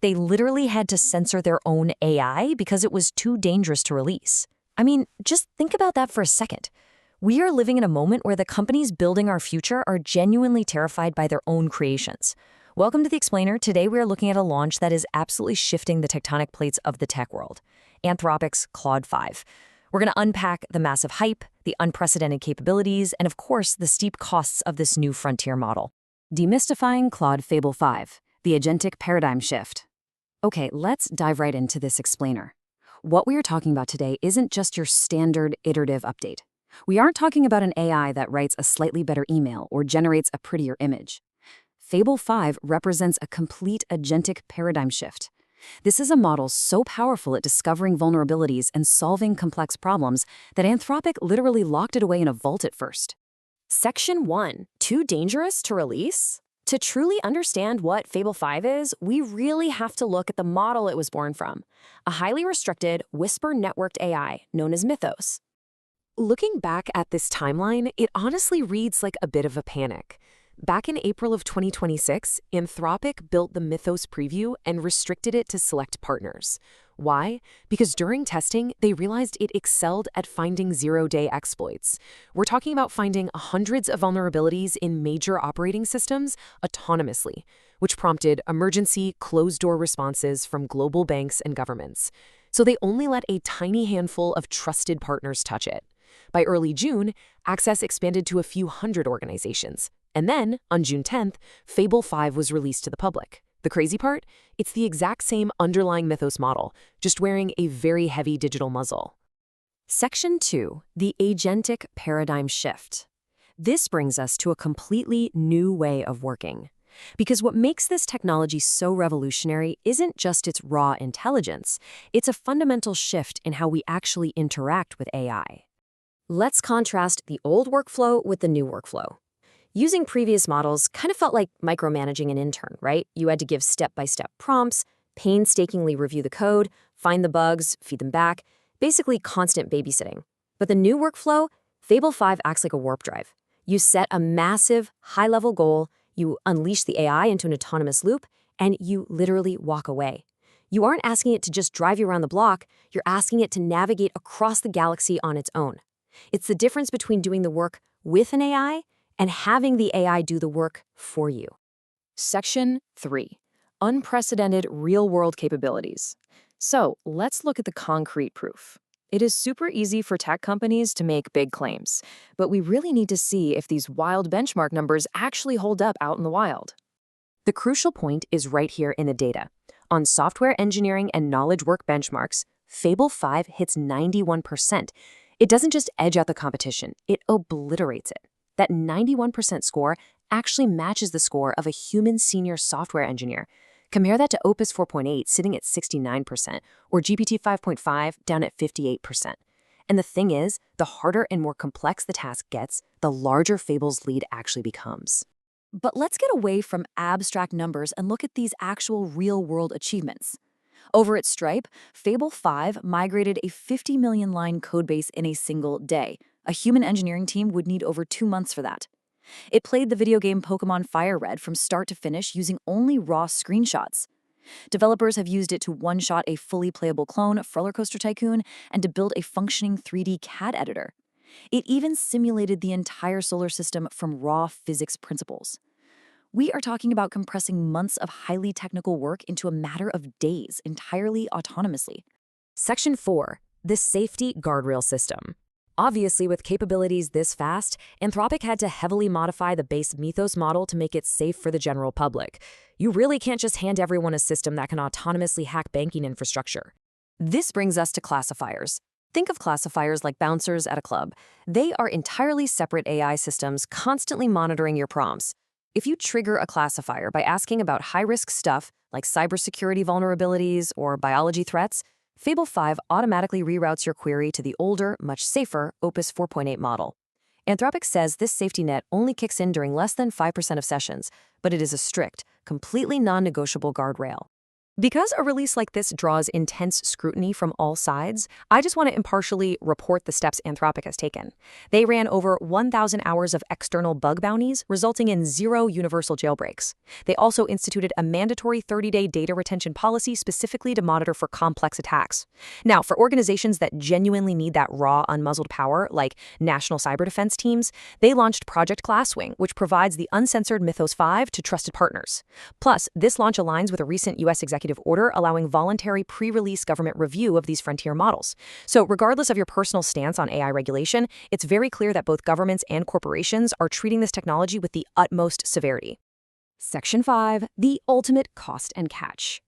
They literally had to censor their own AI because it was too dangerous to release. I mean, just think about that for a second. We are living in a moment where the companies building our future are genuinely terrified by their own creations. Welcome to The Explainer. Today we are looking at a launch that is absolutely shifting the tectonic plates of the tech world. Anthropic's Claude 5. We're going to unpack the massive hype, the unprecedented capabilities, and of course, the steep costs of this new frontier model. Demystifying Claude Fable 5, the agentic paradigm shift. Okay, let's dive right into this explainer. What we are talking about today isn't just your standard iterative update. We aren't talking about an AI that writes a slightly better email or generates a prettier image. Fable 5 represents a complete agentic paradigm shift. This is a model so powerful at discovering vulnerabilities and solving complex problems that Anthropic literally locked it away in a vault at first. Section 1. Too dangerous to release? To truly understand what Fable 5 is, we really have to look at the model it was born from, a highly restricted, whisper-networked AI known as Mythos. Looking back at this timeline, it honestly reads like a bit of a panic. Back in April of 2026, Anthropic built the Mythos preview and restricted it to select partners. Why? Because during testing, they realized it excelled at finding zero-day exploits. We're talking about finding hundreds of vulnerabilities in major operating systems autonomously, which prompted emergency, closed-door responses from global banks and governments. So they only let a tiny handful of trusted partners touch it. By early June, access expanded to a few hundred organizations. And then, on June 10th, Fable 5 was released to the public. The crazy part? It's the exact same underlying Mythos model, just wearing a very heavy digital muzzle. Section 2. The agentic paradigm shift. This brings us to a completely new way of working. Because what makes this technology so revolutionary isn't just its raw intelligence, it's a fundamental shift in how we actually interact with AI. Let's contrast the old workflow with the new workflow. Using previous models kind of felt like micromanaging an intern, right? You had to give step-by-step prompts, painstakingly review the code, find the bugs, feed them back, basically constant babysitting. But the new workflow, Fable 5 acts like a warp drive. You set a massive, high-level goal, you unleash the AI into an autonomous loop, and you literally walk away. You aren't asking it to just drive you around the block, you're asking it to navigate across the galaxy on its own. It's the difference between doing the work with an AI and having the AI do the work for you. Section 3. Unprecedented real-world capabilities. So let's look at the concrete proof. It is super easy for tech companies to make big claims, but we really need to see if these wild benchmark numbers actually hold up out in the wild. The crucial point is right here in the data. On software engineering and knowledge work benchmarks, Fable 5 hits 91%. It doesn't just edge out the competition, it obliterates it. That 91% score actually matches the score of a human senior software engineer. Compare that to Opus 4.8 sitting at 69%, or GPT 5.5 down at 58%. And the thing is, the harder and more complex the task gets, the larger Fable's lead actually becomes. But let's get away from abstract numbers and look at these actual real-world achievements. Over at Stripe, Fable 5 migrated a 50 million line codebase in a single day. A human engineering team would need over 2 months for that. It played the video game Pokemon Fire Red from start to finish using only raw screenshots. Developers have used it to one-shot a fully playable clone, Roller Coaster Tycoon, and to build a functioning 3D CAD editor. It even simulated the entire solar system from raw physics principles. We are talking about compressing months of highly technical work into a matter of days, entirely autonomously. Section 4. The safety guardrail system. Obviously, with capabilities this fast, Anthropic had to heavily modify the base Mythos model to make it safe for the general public. You really can't just hand everyone a system that can autonomously hack banking infrastructure. This brings us to classifiers. Think of classifiers like bouncers at a club. They are entirely separate AI systems constantly monitoring your prompts. If you trigger a classifier by asking about high-risk stuff like cybersecurity vulnerabilities or biology threats, Fable 5 automatically reroutes your query to the older, much safer Opus 4.8 model. Anthropic says this safety net only kicks in during less than 5% of sessions, but it is a strict, completely non-negotiable guardrail. Because a release like this draws intense scrutiny from all sides, I just want to impartially report the steps Anthropic has taken. They ran over 1,000 hours of external bug bounties, resulting in 0 universal jailbreaks. They also instituted a mandatory 30-day data retention policy specifically to monitor for complex attacks. Now, for organizations that genuinely need that raw, unmuzzled power, like national cyber defense teams, they launched Project Glasswing, which provides the uncensored Mythos 5 to trusted partners. Plus, this launch aligns with a recent U.S. executive order allowing voluntary pre-release government review of these frontier models. So regardless of your personal stance on AI regulation, it's very clear that both governments and corporations are treating this technology with the utmost severity. Section 5, the ultimate cost and catch.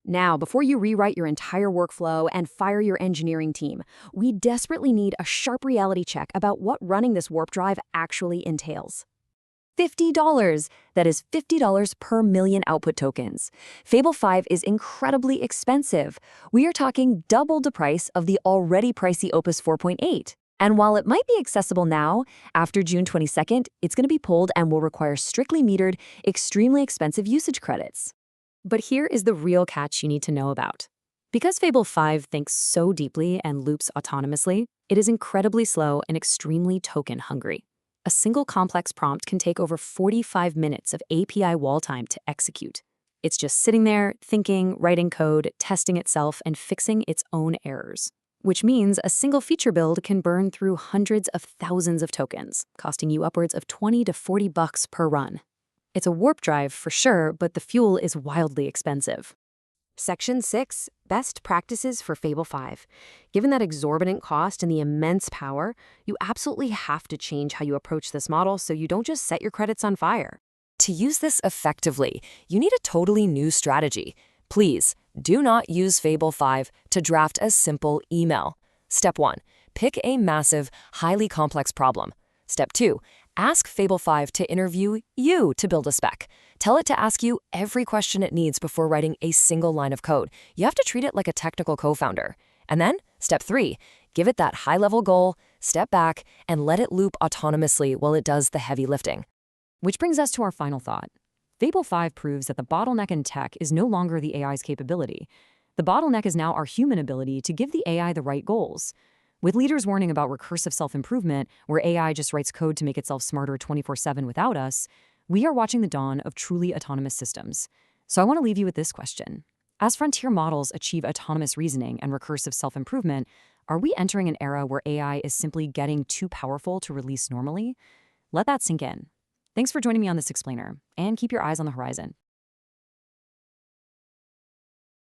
Now, before you rewrite your entire workflow and fire your engineering team, we desperately need a sharp reality check about what running this warp drive actually entails. $50. That is $50 per million output tokens. Fable 5 is incredibly expensive. We are talking double the price of the already pricey Opus 4.8. And while it might be accessible now, after June 22nd, it's going to be pulled and will require strictly metered, extremely expensive usage credits. But here is the real catch you need to know about. Because Fable 5 thinks so deeply and loops autonomously, it is incredibly slow and extremely token-hungry. A single complex prompt can take over 45 minutes of API wall time to execute. It's just sitting there, thinking, writing code, testing itself, and fixing its own errors. Which means a single feature build can burn through hundreds of thousands of tokens, costing you upwards of $20 to $40 per run. It's a warp drive for sure, but the fuel is wildly expensive. Section 6, Best Practices for Fable 5. Given that exorbitant cost and the immense power, you absolutely have to change how you approach this model so you don't just set your credits on fire. To use this effectively, you need a totally new strategy. Please, do not use Fable 5 to draft a simple email. Step 1. Pick a massive, highly complex problem. Step 2. Ask Fable 5 to interview you to build a spec. Tell it to ask you every question it needs before writing a single line of code. You have to treat it like a technical co-founder. And then, step 3, give it that high-level goal, step back, and let it loop autonomously while it does the heavy lifting. Which brings us to our final thought. Fable 5 proves that the bottleneck in tech is no longer the AI's capability. The bottleneck is now our human ability to give the AI the right goals. With leaders warning about recursive self-improvement, where AI just writes code to make itself smarter 24/7 without us, we are watching the dawn of truly autonomous systems. So I want to leave you with this question. As frontier models achieve autonomous reasoning and recursive self-improvement, are we entering an era where AI is simply getting too powerful to release normally? Let that sink in. Thanks for joining me on this explainer, and keep your eyes on the horizon.